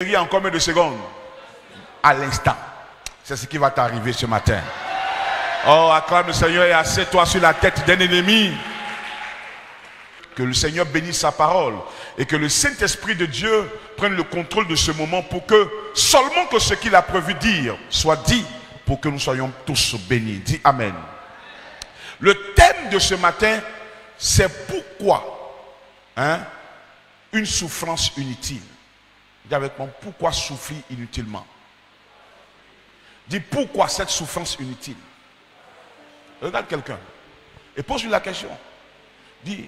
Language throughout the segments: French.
En combien de secondes? À l'instant. C'est ce qui va t'arriver ce matin. Oh, acclame le Seigneur et assieds-toi sur la tête d'un ennemi. Que le Seigneur bénisse sa parole et que le Saint-Esprit de Dieu prenne le contrôle de ce moment pour que seulement que ce qu'il a prévu dire soit dit pour que nous soyons tous bénis. Dis Amen. Le thème de ce matin, c'est pourquoi une souffrance inutile. Dis avec moi, pourquoi souffrir inutilement? Dis pourquoi cette souffrance inutile? Regarde quelqu'un et pose-lui la question. Dis,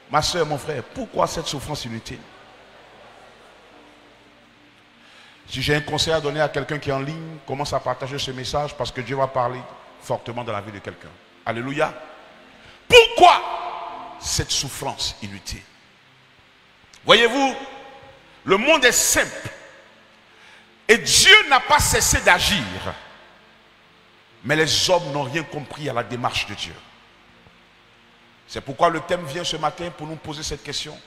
ma soeur, mon frère, pourquoi cette souffrance inutile? Si j'ai un conseil à donner à quelqu'un qui est en ligne, commence à partager ce message parce que Dieu va parler fortement dans la vie de quelqu'un. Alléluia. Pourquoi cette souffrance inutile? Voyez-vous, le monde est simple et Dieu n'a pas cessé d'agir. Mais les hommes n'ont rien compris à la démarche de Dieu. C'est pourquoi le thème vient ce matin pour nous poser cette question.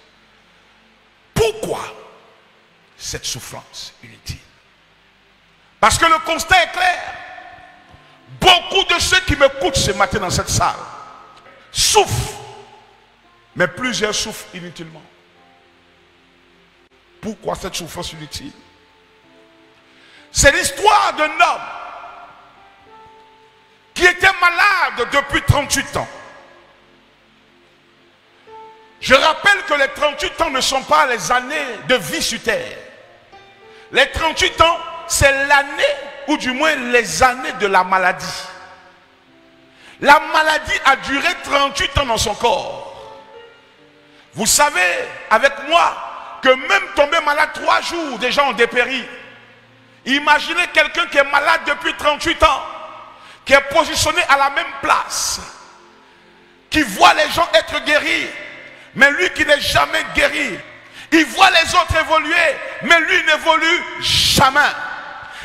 Pourquoi cette souffrance inutile? Parce que le constat est clair. Beaucoup de ceux qui m'écoutent ce matin dans cette salle souffrent, mais plusieurs souffrent inutilement. Pourquoi cette souffrance inutile? C'est l'histoire d'un homme qui était malade depuis 38 ans. Je rappelle que les 38 ans ne sont pas les années de vie sur terre. Les 38 ans, c'est l'année, ou du moins les années de la maladie. La maladie a duré 38 ans dans son corps. Vous savez, avec moi, que même tomber malade 3 jours, des gens ont dépéri. Imaginez quelqu'un qui est malade depuis 38 ans, qui est positionné à la même place, qui voit les gens être guéris, mais lui qui n'est jamais guéri. Il voit les autres évoluer, mais lui n'évolue jamais.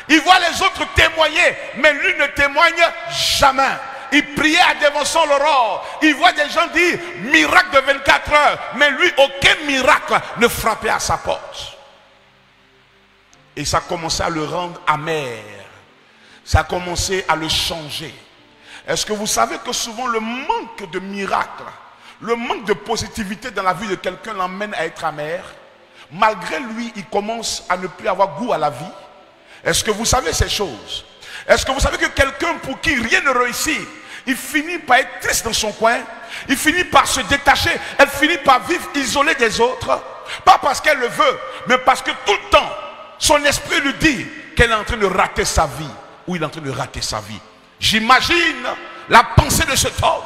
Il voit les autres témoigner, mais lui ne témoigne jamais. Il priait à Dévotion l'aurore. Il voit des gens dire miracle de 24 heures, mais lui aucun miracle ne frappait à sa porte. Et ça commençait à le rendre amer. Ça a commencé à le changer. Est-ce que vous savez que souvent le manque de miracles, le manque de positivité dans la vie de quelqu'un l'emmène à être amer? Malgré lui, il commence à ne plus avoir goût à la vie. Est-ce que vous savez ces choses? Est-ce que vous savez que quelqu'un pour qui rien ne réussit, il finit par être triste dans son coin, il finit par se détacher, elle finit par vivre isolée des autres? Pas parce qu'elle le veut, mais parce que tout le temps, son esprit lui dit qu'elle est en train de rater sa vie, ou il est en train de rater sa vie. J'imagine la pensée de cet homme,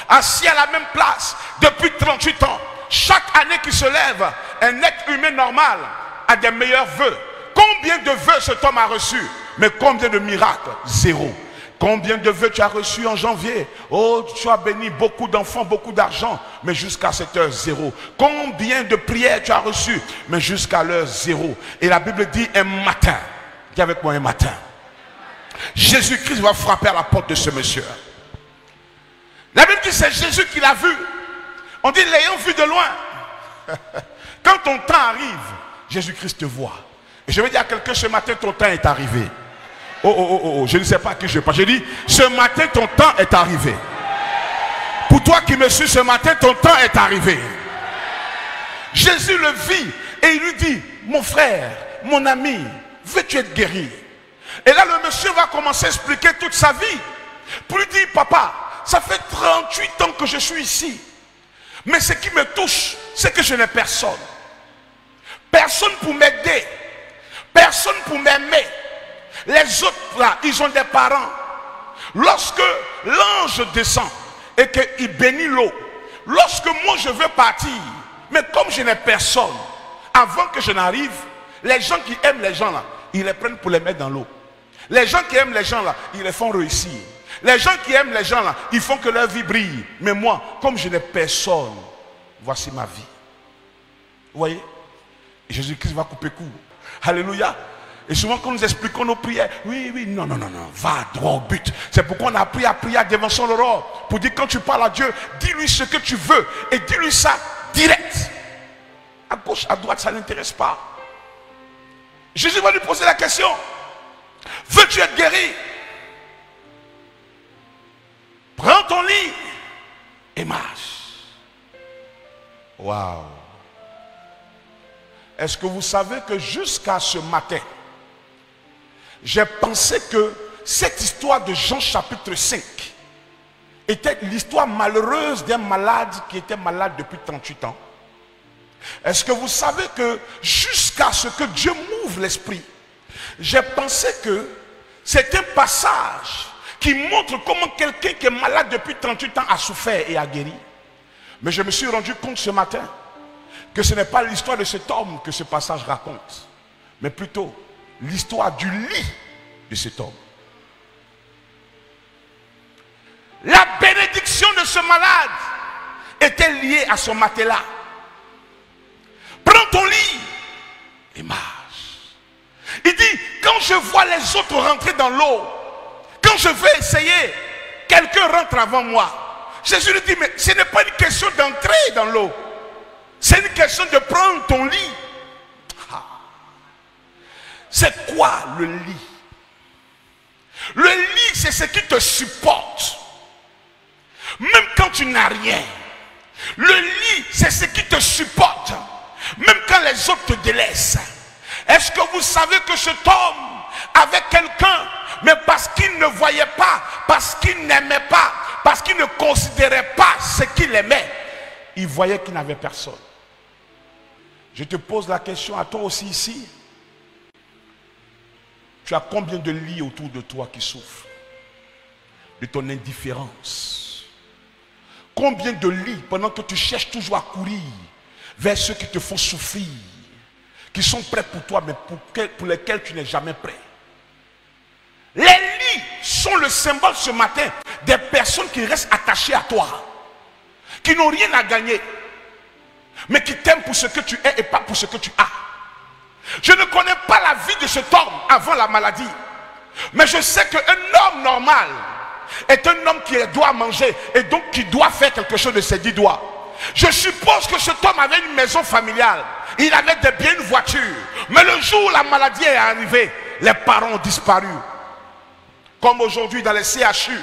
assis à la même place depuis 38 ans. Chaque année qui se lève, un être humain normal a des meilleurs vœux. Combien de vœux cet homme a reçu? Mais combien de miracles? Zéro. Combien de vœux tu as reçu en janvier? Oh, tu as béni beaucoup d'enfants, beaucoup d'argent, mais jusqu'à cette heure, zéro. Combien de prières tu as reçues? Mais jusqu'à l'heure, zéro. Et la Bible dit un matin, dis avec moi un matin, Jésus-Christ va frapper à la porte de ce monsieur. La Bible dit c'est Jésus qui l'a vu. On dit l'ayant vu de loin. Quand ton temps arrive, Jésus-Christ te voit. Et je vais dire à quelqu'un ce matin, ton temps est arrivé. Oh, je ne sais pas à qui je parle. Je dis, ce matin, ton temps est arrivé. Pour toi qui me suis ce matin, ton temps est arrivé. Jésus le vit et il lui dit, mon frère, mon ami, veux-tu être guéri? Et là, le monsieur va commencer à expliquer toute sa vie. Pour lui dire, papa, ça fait 38 ans que je suis ici. Mais ce qui me touche, c'est que je n'ai personne. Personne pour m'aider. Personne pour m'aimer. Les autres là, ils ont des parents. Lorsque l'ange descend et qu'il bénit l'eau, lorsque moi je veux partir, mais comme je n'ai personne, avant que je n'arrive, les gens qui aiment les gens là, ils les prennent pour les mettre dans l'eau. Les gens qui aiment les gens là, ils les font réussir. Les gens qui aiment les gens là, ils font que leur vie brille. Mais moi, comme je n'ai personne, voici ma vie. Vous voyez? Jésus-Christ va couper court. Alléluia. Et souvent quand nous expliquons nos prières, oui, non, va droit au but. C'est pourquoi on a appris à prier à Dévotion l'aurore. Pour dire quand tu parles à Dieu, dis-lui ce que tu veux. Et dis-lui ça direct. À gauche, à droite, ça n'intéresse pas. Jésus va lui poser la question. Veux-tu être guéri? Prends ton lit et marche. Waouh! Est-ce que vous savez que jusqu'à ce matin, j'ai pensé que cette histoire de Jean chapitre 5 était l'histoire malheureuse d'un malade qui était malade depuis 38 ans. Est-ce que vous savez que jusqu'à ce que Dieu m'ouvre l'esprit, j'ai pensé que c'est un passage qui montre comment quelqu'un qui est malade depuis 38 ans a souffert et a guéri. Mais je me suis rendu compte ce matin que ce n'est pas l'histoire de cet homme que ce passage raconte, mais plutôt l'histoire du lit de cet homme. La bénédiction de ce malade était liée à son matelas. Prends ton lit et marche. Il dit, quand je vois les autres rentrer dans l'eau, quand je vais essayer, quelqu'un rentre avant moi. Jésus lui dit, mais ce n'est pas une question d'entrer dans l'eau. C'est une question de prendre ton lit. C'est quoi le lit? Le lit, c'est ce qui te supporte. Même quand tu n'as rien. Le lit, c'est ce qui te supporte. Même quand les autres te délaissent. Est-ce que vous savez que cet homme avait quelqu'un, mais parce qu'il ne voyait pas, parce qu'il n'aimait pas, parce qu'il ne considérait pas ce qu'il aimait, il voyait qu'il n'avait personne. Je te pose la question à toi aussi ici. Tu as combien de lits autour de toi qui souffrent de ton indifférence? Combien de lits pendant que tu cherches toujours à courir vers ceux qui te font souffrir, qui sont prêts pour toi, mais pour lesquels tu n'es jamais prêt? Les lits sont le symbole ce matin des personnes qui restent attachées à toi, qui n'ont rien à gagner, mais qui t'aiment pour ce que tu es et pas pour ce que tu as. Je ne connais pas la vie de cet homme avant la maladie, mais je sais qu'un homme normal est un homme qui doit manger et donc qui doit faire quelque chose de ses 10 doigts. Je suppose que cet homme avait une maison familiale, il avait des biens, une voiture, mais le jour où la maladie est arrivée, les parents ont disparu. Comme aujourd'hui dans les CHU,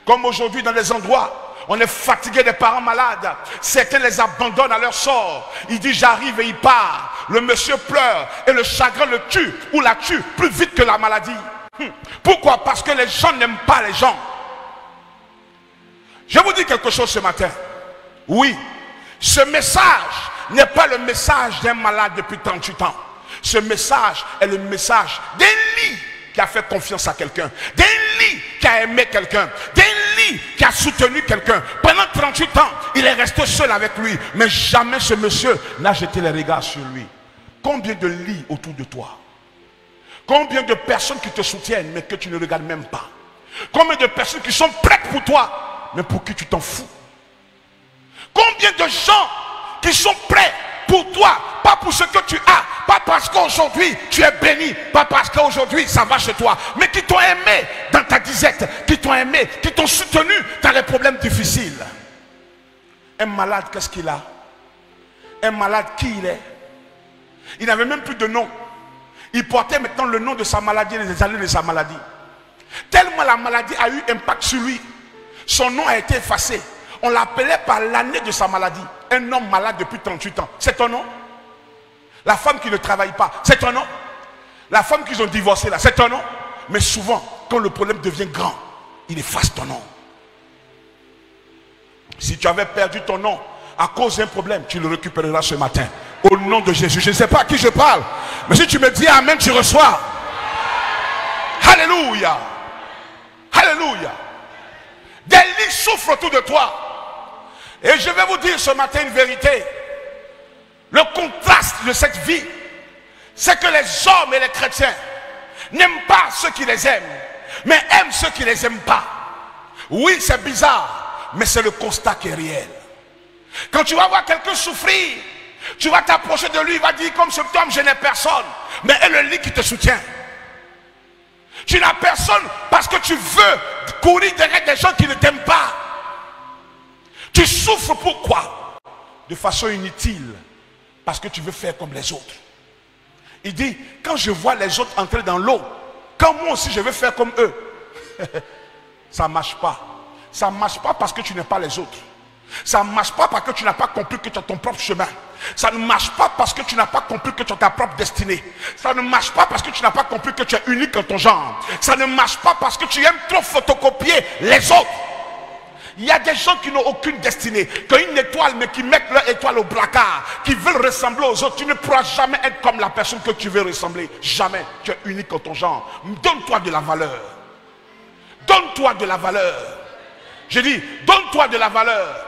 comme aujourd'hui dans les endroits, on est fatigué des parents malades. Certains les abandonnent à leur sort. Il dit j'arrive et il part. Le monsieur pleure et le chagrin le tue ou la tue plus vite que la maladie. Pourquoi? Parce que les gens n'aiment pas les gens. Je vous dis quelque chose ce matin. Oui, ce message n'est pas le message d'un malade depuis 38 ans. Ce message est le message d'un lit qui a fait confiance à quelqu'un, d'un lit qui a aimé quelqu'un, d'un lit qui a soutenu quelqu'un. Pendant 38 ans, il est resté seul avec lui, mais jamais ce monsieur n'a jeté les regards sur lui. Combien de lits autour de toi? Combien de personnes qui te soutiennent, mais que tu ne regardes même pas? Combien de personnes qui sont prêtes pour toi, mais pour qui tu t'en fous? Combien de gens qui sont prêts pour toi, pas pour ce que tu as, pas parce qu'aujourd'hui tu es béni, pas parce qu'aujourd'hui ça va chez toi, mais qui t'ont aimé dans ta disette, qui t'ont aimé, qui t'ont soutenu dans les problèmes difficiles. Un malade, qu'est-ce qu'il a? Un malade, qui il est? Il n'avait même plus de nom. Il portait maintenant le nom de sa maladie et les années de sa maladie. Tellement la maladie a eu impact sur lui, son nom a été effacé. On l'appelait par l'année de sa maladie. Un homme malade depuis 38 ans. C'est ton nom? La femme qui ne travaille pas, c'est ton nom? La femme qu'ils ont divorcé là, c'est ton nom? Mais souvent, quand le problème devient grand, il efface ton nom. Si tu avais perdu ton nom à cause d'un problème, tu le récupéreras ce matin. Au nom de Jésus. Je ne sais pas à qui je parle, mais si tu me dis amen, tu reçois. Alléluia. Alléluia. Des lits souffrent autour de toi. Et je vais vous dire ce matin une vérité. Le contraste de cette vie, c'est que les hommes et les chrétiens n'aiment pas ceux qui les aiment, mais aiment ceux qui ne les aiment pas. Oui, c'est bizarre, mais c'est le constat qui est réel. Quand tu vas voir quelqu'un souffrir, tu vas t'approcher de lui, il va dire comme cet homme, je n'ai personne, mais est le lit qui te soutient. Tu n'as personne parce que tu veux courir derrière des gens qui ne t'aiment pas. Tu souffres pourquoi? De façon inutile, parce que tu veux faire comme les autres. Il dit, quand je vois les autres entrer dans l'eau, quand moi aussi je vais faire comme eux, ça ne marche pas. Ça ne marche pas parce que tu n'es pas les autres. Ça ne marche pas parce que tu n'as pas compris que tu as ton propre chemin. Ça ne marche pas parce que tu n'as pas compris que tu as ta propre destinée. Ça ne marche pas parce que tu n'as pas compris que tu es unique en ton genre. Ça ne marche pas parce que tu aimes trop photocopier les autres. Il y a des gens qui n'ont aucune destinée, qui ont une étoile mais qui mettent leur étoile au placard, qui veulent ressembler aux autres. Tu ne pourras jamais être comme la personne que tu veux ressembler. Jamais. Tu es unique en ton genre. Donne-toi de la valeur. Donne-toi de la valeur. Je dis, donne-toi de la valeur.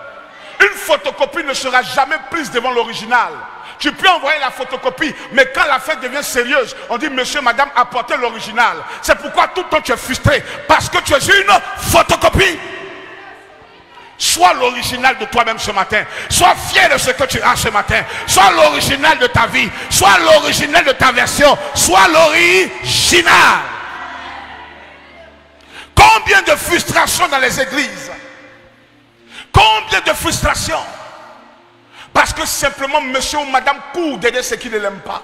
Une photocopie ne sera jamais prise devant l'original. Tu peux envoyer la photocopie, mais quand la fête devient sérieuse, on dit, monsieur, madame, apportez l'original. C'est pourquoi tout le temps tu es frustré, parce que tu es une photocopie. Sois l'original de toi-même ce matin. Sois fier de ce que tu as ce matin. Sois l'original de ta vie. Sois l'original de ta version. Sois l'original. Combien de frustrations dans les églises? Combien de frustrations? Parce que simplement monsieur ou madame court derrière ce qui ne l'aiment pas.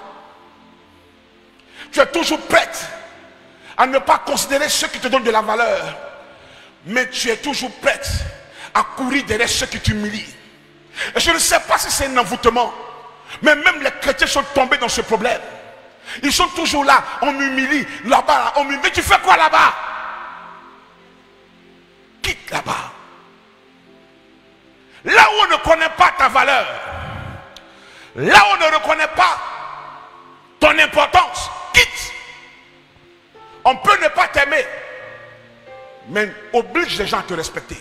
Tu es toujours prête à ne pas considérer ceux qui te donnent de la valeur. Mais tu es toujours prête à courir derrière ceux qui t'humilient. Et je ne sais pas si c'est un envoûtement, mais même les chrétiens sont tombés dans ce problème. Ils sont toujours là, on m'humilie, là-bas, on m'humilie. Mais tu fais quoi là-bas? Quitte là-bas. Là où on ne connaît pas ta valeur, là où on ne reconnaît pas ton importance, quitte. On peut ne pas t'aimer, mais oblige les gens à te respecter.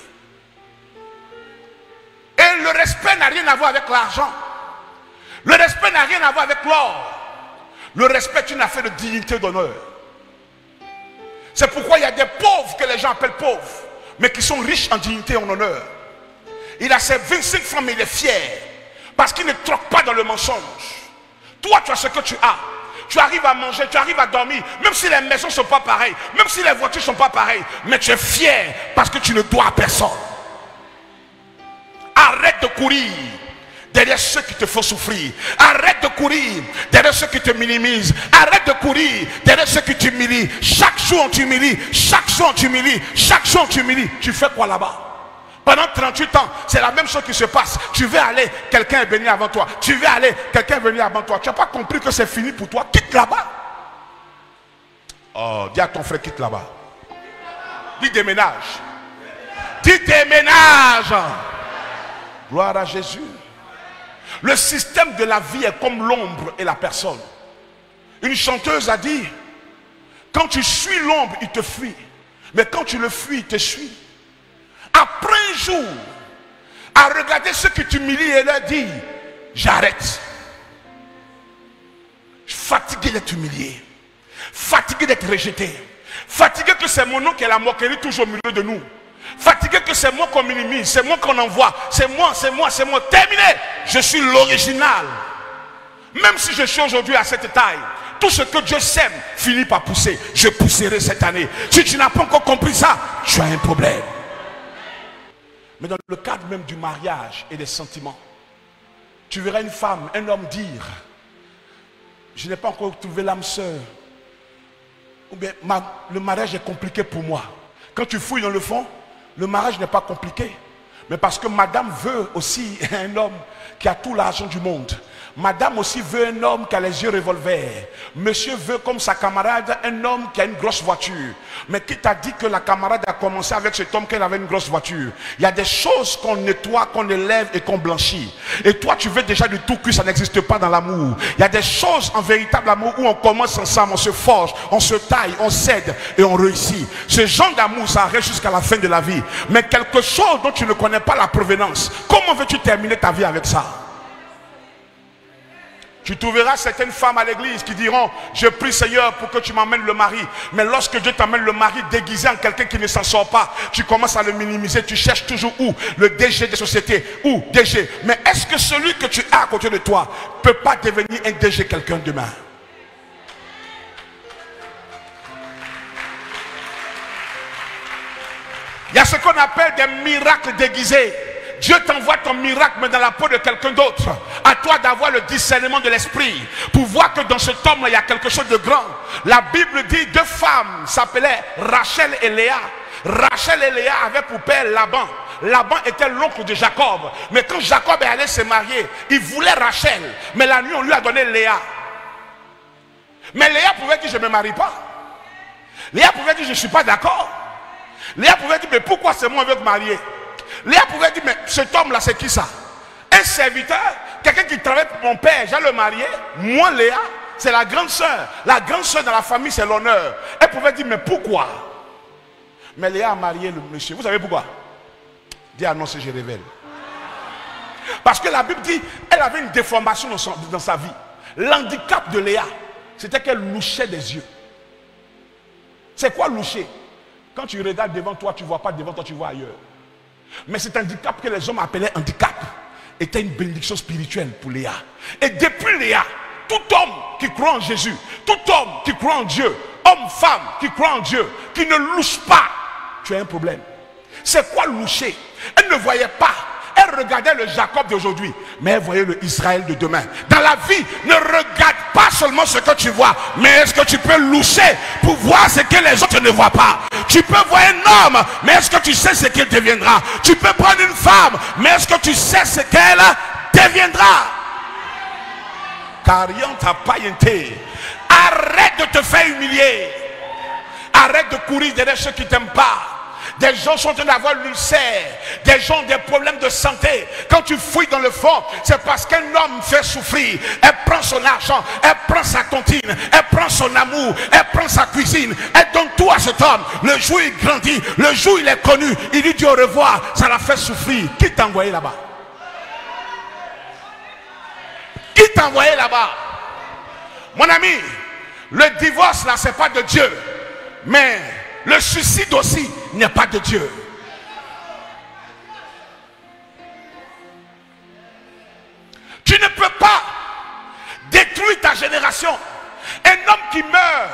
Et le respect n'a rien à voir avec l'argent. Le respect n'a rien à voir avec l'or. Le respect est une affaire de dignité, d'honneur. C'est pourquoi il y a des pauvres que les gens appellent pauvres, mais qui sont riches en dignité et en honneur. Il a ses 25 francs, mais il est fier. Parce qu'il ne troque pas dans le mensonge. Toi, tu as ce que tu as. Tu arrives à manger, tu arrives à dormir. Même si les maisons ne sont pas pareilles. Même si les voitures ne sont pas pareilles. Mais tu es fier parce que tu ne dois à personne. Arrête de courir derrière ceux qui te font souffrir. Arrête de courir derrière ceux qui te minimisent. Arrête de courir derrière ceux qui t'humilient. Chaque jour on t'humilie. Chaque jour on t'humilie. Chaque jour on t'humilie. Tu fais quoi là-bas? Pendant 38 ans, c'est la même chose qui se passe. Tu veux aller, quelqu'un est venu avant toi. Tu veux aller, quelqu'un est venu avant toi. Tu n'as pas compris que c'est fini pour toi. Quitte là-bas. Oh, dis à ton frère, quitte là-bas. Dis déménage. Dis déménage. Gloire à Jésus. Le système de la vie est comme l'ombre et la personne. Une chanteuse a dit, quand tu suis l'ombre, il te fuit. Mais quand tu le fuis, il te suit. Après un jour, à regarder ceux qui t'humilient et leur dire, j'arrête. Je suis fatigué d'être humilié. Fatigué d'être rejeté. Fatigué que c'est mon nom qui est la moquerie toujours au milieu de nous. Fatigué que c'est moi qu'on minimise, c'est moi qu'on envoie, c'est moi. Terminé. Je suis l'original. Même si je suis aujourd'hui à cette taille, tout ce que Dieu sème finit par pousser. Je pousserai cette année. Si tu n'as pas encore compris ça, tu as un problème. Mais dans le cadre même du mariage et des sentiments, tu verras une femme, un homme dire, je n'ai pas encore trouvé l'âme sœur. Ou bien le mariage est compliqué pour moi. Quand tu fouilles dans le fond, le mariage n'est pas compliqué. Mais parce que madame veut aussi un homme qui a tout l'argent du monde. Madame aussi veut un homme qui a les yeux revolver. Monsieur veut comme sa camarade un homme qui a une grosse voiture. Mais qui t'a dit que la camarade a commencé avec cet homme qu'elle avait une grosse voiture? Il y a des choses qu'on nettoie, qu'on élève et qu'on blanchit. Et toi tu veux déjà du tout cuit, ça n'existe pas dans l'amour. Il y a des choses en véritable amour où on commence ensemble, on se forge, on se taille, on cède et on réussit. Ce genre d'amour ça reste jusqu'à la fin de la vie. Mais quelque chose dont tu ne connais pas la provenance, comment veux-tu terminer ta vie avec ça? Tu trouveras certaines femmes à l'église qui diront, je prie Seigneur pour que tu m'amènes le mari. Mais lorsque Dieu t'amène le mari déguisé en quelqu'un qui ne s'en sort pas, tu commences à le minimiser. Tu cherches toujours où? Le DG des sociétés. Où? DG. Mais est-ce que celui que tu as à côté de toi ne peut pas devenir un DG quelqu'un demain? Il y a ce qu'on appelle des miracles déguisés. Dieu t'envoie ton miracle mais dans la peau de quelqu'un d'autre. À toi d'avoir le discernement de l'esprit pour voir que dans cet homme-là, il y a quelque chose de grand. La Bible dit 2 femmes s'appelaient Rachel et Léa. Rachel et Léa avaient pour père Laban. Laban était l'oncle de Jacob. Mais quand Jacob est allé se marier, il voulait Rachel. Mais la nuit, on lui a donné Léa. Mais Léa pouvait dire, je ne me marie pas. Léa pouvait dire, je ne suis pas d'accord. Léa pouvait dire, mais pourquoi c'est moi qui veux te marier? Léa pouvait dire, mais cet homme-là, c'est qui ça? Un serviteur, quelqu'un qui travaille pour mon père, j'ai le marier. Moi, Léa, c'est la grande sœur. La grande sœur dans la famille, c'est l'honneur. Elle pouvait dire, mais pourquoi? Mais Léa a marié le monsieur. Vous savez pourquoi? Dis annonce et je révèle. Parce que la Bible dit, elle avait une déformation dans sa vie. L'handicap de Léa, c'était qu'elle louchait des yeux. C'est quoi loucher? Quand tu regardes devant toi, tu ne vois pas devant toi, tu vois ailleurs. Mais cet handicap que les hommes appelaient handicap était une bénédiction spirituelle pour Léa. Et depuis Léa, tout homme qui croit en Jésus, tout homme qui croit en Dieu, homme, femme qui croit en Dieu, qui ne louche pas, tu as un problème. C'est quoi loucher? Elle ne voyait pas. Elle regardait le Jacob d'aujourd'hui, mais elle voyait le Israël de demain. Dans la vie, ne regarde pas seulement ce que tu vois, mais est-ce que tu peux loucher pour voir ce que les autres ne voient pas? Tu peux voir un homme, mais est-ce que tu sais ce qu'il deviendra? Tu peux prendre une femme, mais est-ce que tu sais ce qu'elle deviendra? Cariant ta païenté. Arrête de te faire humilier. Arrête de courir derrière ceux qui ne t'aiment pas. Des gens sont en train d'avoir l'ulcère. Des gens ont des problèmes de santé. Quand tu fouilles dans le fond, c'est parce qu'un homme fait souffrir. Elle prend son argent, elle prend sa tontine, elle prend son amour, elle prend sa cuisine, elle donne tout à cet homme. Le jour il grandit, le jour il est connu, il lui dit au revoir, ça la fait souffrir. Qui t'a envoyé là-bas? Qui t'a envoyé là-bas? Mon ami, le divorce là, c'est pas de Dieu. Mais le suicide aussi n'est pas de Dieu. Tu ne peux pas détruire ta génération. Un homme qui meurt,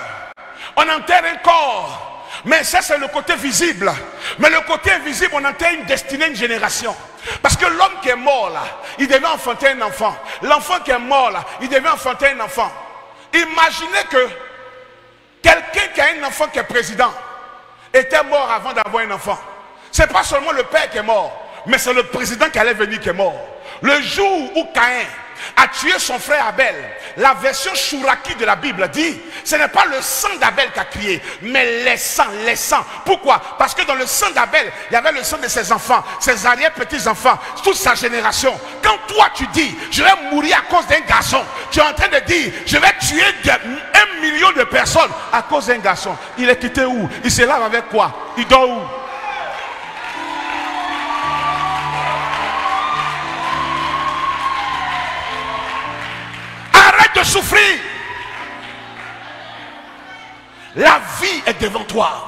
on enterre un corps. Mais ça c'est le côté visible. Mais le côté invisible, on enterre une destinée, une génération. Parce que l'homme qui est mort là, il devait enfanter un enfant. L'enfant qui est mort là, il devait enfanter un enfant. Imaginez que quelqu'un qui a un enfant qui est président était mort avant d'avoir un enfant. Ce n'est pas seulement le père qui est mort, mais c'est le président qui allait venir qui est mort. Le jour où Caïn a tué son frère Abel, la version Chouraki de la Bible dit, ce n'est pas le sang d'Abel qui a crié, mais les sangs. Pourquoi? Parce que dans le sang d'Abel, il y avait le sang de ses enfants, ses arrière-petits-enfants, toute sa génération. Quand toi tu dis, je vais mourir à cause d'un garçon, tu es en train de dire, je vais tuer 1 million de personnes à cause d'un garçon. Il est quitté où? Il se lave avec quoi? Il dort où? De souffrir. La vie est devant toi.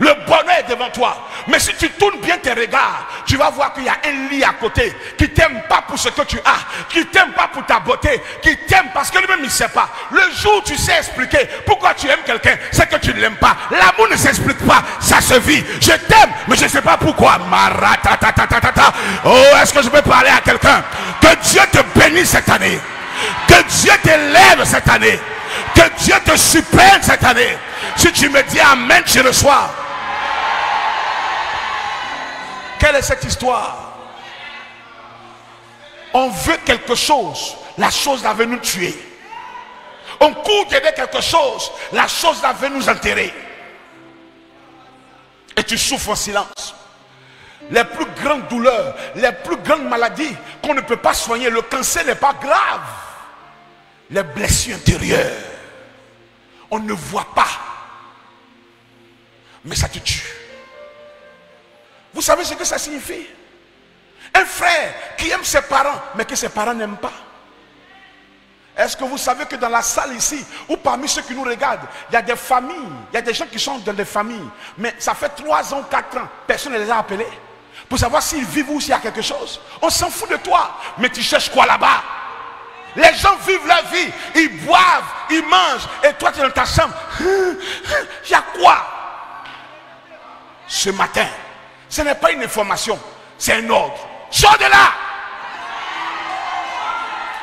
Le bonheur est devant toi. Mais si tu tournes bien tes regards, tu vas voir qu'il y a un lit à côté qui t'aime pas pour ce que tu as, qui t'aime pas pour ta beauté, qui t'aime parce que lui-même il ne sait pas. Le jour où tu sais expliquer pourquoi tu aimes quelqu'un, c'est que tu ne l'aimes pas. L'amour ne s'explique pas, ça se vit. Je t'aime, mais je ne sais pas pourquoi. Oh, est-ce que je peux parler à quelqu'un? Que Dieu te bénisse cette année. Que Dieu t'élève cette année. Que Dieu te supplée cette année. Si tu me dis amen, tu reçois. Quelle est cette histoire? On veut quelque chose, la chose là veut nous tuer. On court derrière quelque chose, la chose là veut nous enterrer. Et tu souffres en silence. Les plus grandes douleurs, les plus grandes maladies qu'on ne peut pas soigner, le cancer n'est pas grave. Les blessures intérieures, on ne voit pas, mais ça te tue. Vous savez ce que ça signifie? Un frère qui aime ses parents, mais que ses parents n'aiment pas. Est-ce que vous savez que dans la salle ici, ou parmi ceux qui nous regardent, il y a des familles, il y a des gens qui sont dans des familles, mais ça fait 3 ans, 4 ans, personne ne les a appelés pour savoir s'ils vivent ou s'il y a quelque chose. On s'en fout de toi, mais tu cherches quoi là-bas? Les gens vivent leur vie, ils boivent, ils mangent, et toi tu es dans ta chambre. Il y a quoi? Ce matin, ce n'est pas une information, c'est un ordre. Sors de là!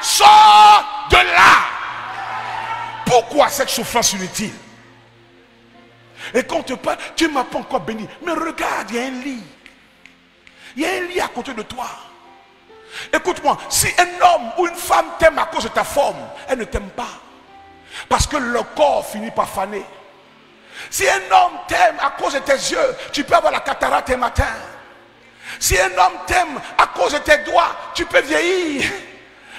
sors de là. Pourquoi cette souffrance inutile? Et quand on te parle, tu ne m'as pas encore béni. Mais regarde, il y a un lit. Il y a un lit à côté de toi. Écoute-moi, si un homme ou une femme t'aime à cause de ta forme, elle ne t'aime pas. Parce que le corps finit par faner. Si un homme t'aime à cause de tes yeux, tu peux avoir la cataracte un matin. Si un homme t'aime à cause de tes doigts, tu peux vieillir.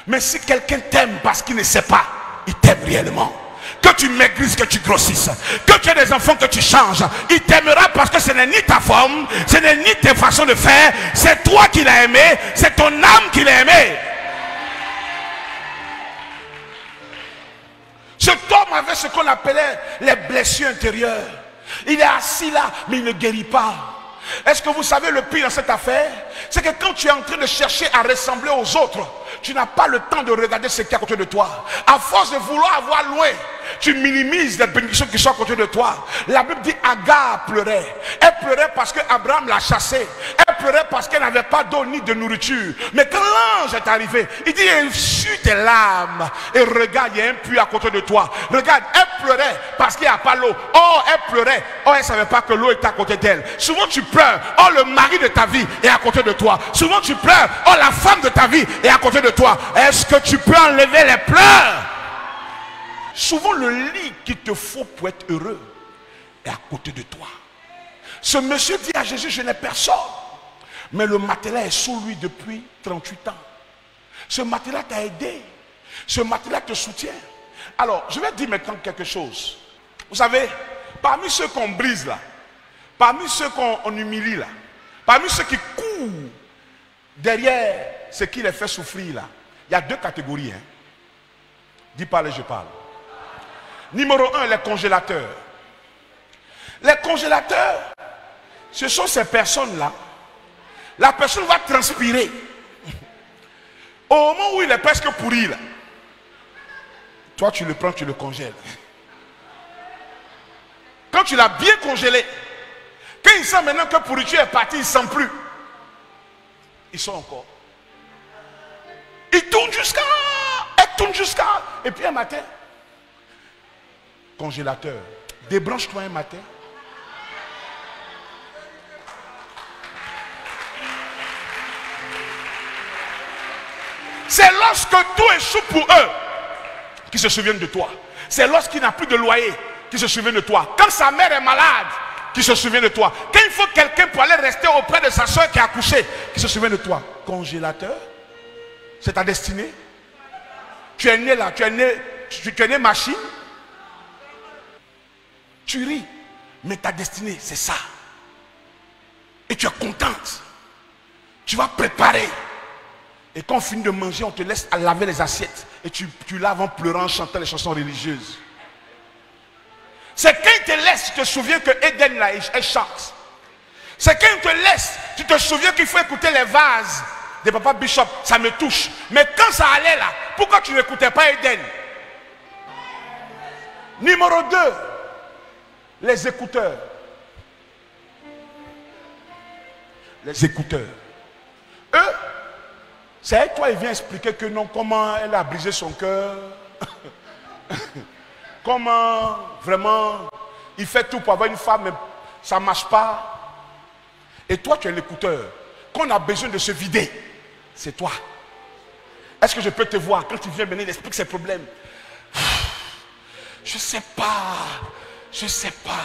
Mais si quelqu'un t'aime parce qu'il ne sait pas, il t'aime réellement. Que tu maigrisses, que tu grossisses, que tu aies des enfants, que tu changes, il t'aimera parce que ce n'est ni ta forme, ce n'est ni tes façons de faire, c'est toi qui l'as aimé, c'est ton âme qui l'a aimé. Cet homme avait ce qu'on appelait les blessures intérieures. Il est assis là, mais il ne guérit pas. Est-ce que vous savez le pire dans cette affaire? C'est que quand tu es en train de chercher à ressembler aux autres, tu n'as pas le temps de regarder ce qui est à côté de toi. À force de vouloir avoir loin, tu minimises les bénédictions qui sont à côté de toi. La Bible dit Agar pleurait. Elle pleurait parce que Abraham l'a chassée. Elle pleurait parce qu'elle n'avait pas d'eau ni de nourriture. Mais quand l'ange est arrivé, il dit essuie tes larmes et regarde, il y a un puits à côté de toi. Regarde, elle pleurait parce qu'il n'y a pas l'eau. Oh, elle pleurait. Oh, elle ne savait pas que l'eau était à côté d'elle. Souvent tu pleures. Oh, le mari de ta vie est à côté de toi. Souvent tu pleures. Oh, la femme de ta vie est à côté de toi. Est-ce que tu peux enlever les pleurs? Souvent le lit qu'il te faut pour être heureux est à côté de toi. Ce monsieur dit à Jésus, je n'ai personne. Mais le matelas est sous lui depuis 38 ans. Ce matelas t'a aidé. Ce matelas te soutient. Alors, je vais dire maintenant quelque chose. Vous savez, parmi ceux qu'on brise là, parmi ceux qu'on humilie là, parmi ceux qui courent derrière ce qui les fait souffrir là, il y a deux catégories. Hein. Dis parler, je parle. Numéro 1, les congélateurs. Les congélateurs, ce sont ces personnes-là. La personne va transpirer. Au moment où il est presque pourri, là, toi tu le prends, tu le congèles. Quand tu l'as bien congelé, quand il sent maintenant que pourriture est partie, il ne sent plus. Ils sont encore. Il tourne jusqu'à. Elle tourne jusqu'à. Et puis un matin, congélateur, débranche-toi un matin. C'est lorsque tout échoue pour eux qu'ils se souviennent de toi. C'est lorsqu'il n'a plus de loyer qu'ils se souviennent de toi. Quand sa mère est malade, qu'ils se souviennent de toi. Quand il faut quelqu'un pour aller rester auprès de sa soeur qui a accouché, qu'ils se souviennent de toi. Congélateur, c'est ta destinée. Tu es né là, tu es né machine. Tu ris, mais ta destinée, c'est ça. Et tu es contente. Tu vas préparer. Et quand on finit de manger, on te laisse à laver les assiettes. Et tu laves en pleurant, en chantant les chansons religieuses. C'est quand il te laisse, tu te souviens que Eden là, elle chante. C'est quand il te laisse, tu te souviens qu'il faut écouter les vases de Papa Bishop. Ça me touche. Mais quand ça allait là, pourquoi tu n'écoutais pas Eden? Numéro 2. Les écouteurs. Les écouteurs. Eux, c'est avec toi, il vient expliquer que non, comment elle a brisé son cœur. Comment vraiment il fait tout pour avoir une femme, mais ça ne marche pas. Et toi, tu es l'écouteur. Quand on a besoin de se vider, c'est toi. Est-ce que je peux te voir quand tu viens venir, il explique ses problèmes? Je ne sais pas. Je ne sais pas.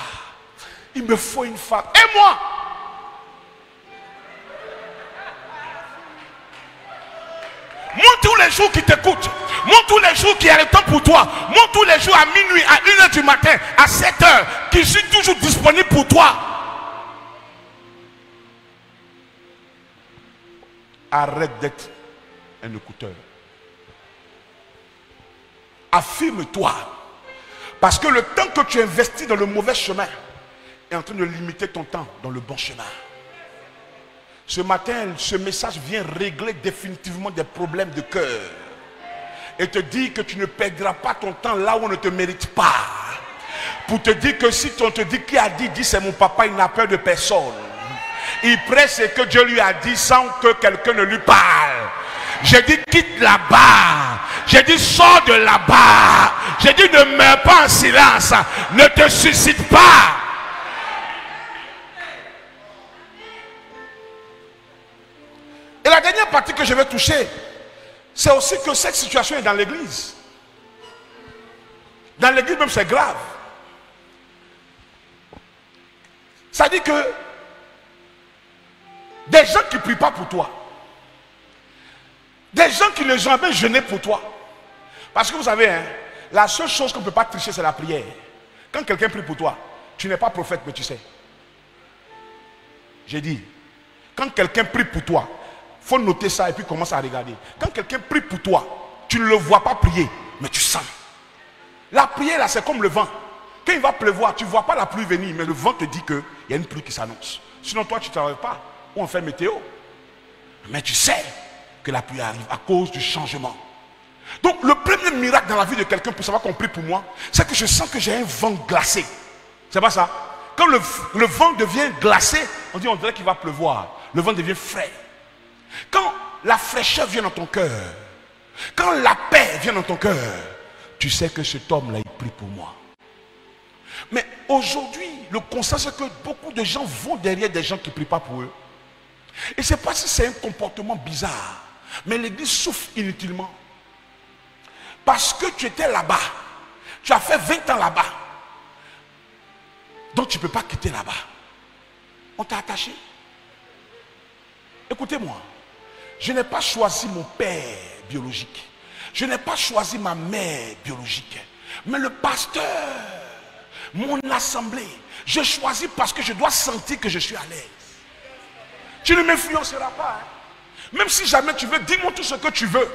Il me faut une femme. Et moi? Moi tous les jours qui t'écoute. Moi tous les jours qui a le temps pour toi. Moi tous les jours à minuit, à 1h du matin, à 7h, qui suis toujours disponible pour toi. Arrête d'être un écouteur. Affirme-toi. Parce que le temps que tu investis dans le mauvais chemin est en train de limiter ton temps dans le bon chemin. Ce matin, ce message vient régler définitivement des problèmes de cœur. Et te dire que tu ne perdras pas ton temps là où on ne te mérite pas. Pour te dire que si on te dit qui a dit c'est mon papa, il n'a peur de personne. Il prête ce que Dieu lui a dit sans que quelqu'un ne lui parle. J'ai dit quitte là-bas J'ai dit sors de là-bas. J'ai dit ne meurs pas en silence. Ne te suscite pas. Et la dernière partie que je vais toucher, c'est aussi que cette situation est dans l'église. Dans l'église même c'est grave. Ça dit que des gens qui ne prient pas pour toi, des gens qui ne sont jamais jeûné pour toi. Parce que vous savez, hein, la seule chose qu'on ne peut pas tricher, c'est la prière. Quand quelqu'un prie pour toi, tu n'es pas prophète, mais tu sais. J'ai dit, quand quelqu'un prie pour toi, il faut noter ça et puis commencer à regarder. Quand quelqu'un prie pour toi, tu ne le vois pas prier, mais tu sens. La prière, là, c'est comme le vent. Quand il va pleuvoir, tu ne vois pas la pluie venir, mais le vent te dit qu'il y a une pluie qui s'annonce. Sinon, toi, tu ne travailles pas. Ou on fait météo. Mais tu sais que la pluie arrive à cause du changement. Donc, le premier miracle dans la vie de quelqu'un pour savoir qu'on prie pour moi, c'est que je sens que j'ai un vent glacé. C'est pas ça? Quand le vent devient glacé, on dit on dirait qu'il va pleuvoir. Le vent devient frais. Quand la fraîcheur vient dans ton cœur, quand la paix vient dans ton cœur, tu sais que cet homme-là, il prie pour moi. Mais aujourd'hui, le constat, c'est que beaucoup de gens vont derrière des gens qui ne prient pas pour eux. Et je ne sais pas si c'est un comportement bizarre, mais l'église souffre inutilement. Parce que tu étais là-bas, tu as fait 20 ans là-bas, donc tu ne peux pas quitter là-bas. On t'a attaché. Écoutez-moi, je n'ai pas choisi mon père biologique. Je n'ai pas choisi ma mère biologique. Mais le pasteur, mon assemblée, je choisis parce que je dois sentir que je suis à l'aise. Tu ne m'influenceras pas. Hein. Même si jamais tu veux, dis-moi tout ce que tu veux.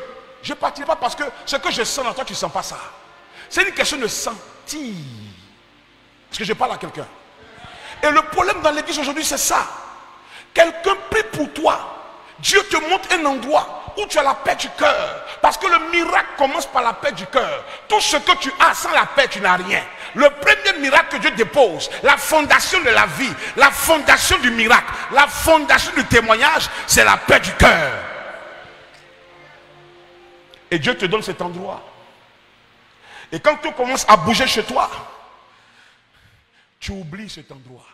Je ne partirai pas parce que ce que je sens dans toi, tu ne sens pas ça. C'est une question de sentir. Est-ce que je parle à quelqu'un? Et le problème dans l'église aujourd'hui, c'est ça. Quelqu'un prie pour toi. Dieu te montre un endroit où tu as la paix du cœur. Parce que le miracle commence par la paix du cœur. Tout ce que tu as sans la paix, tu n'as rien. Le premier miracle que Dieu dépose, la fondation de la vie, la fondation du miracle, la fondation du témoignage, c'est la paix du cœur. Et Dieu te donne cet endroit. Et quand tout commence à bouger chez toi, tu oublies cet endroit.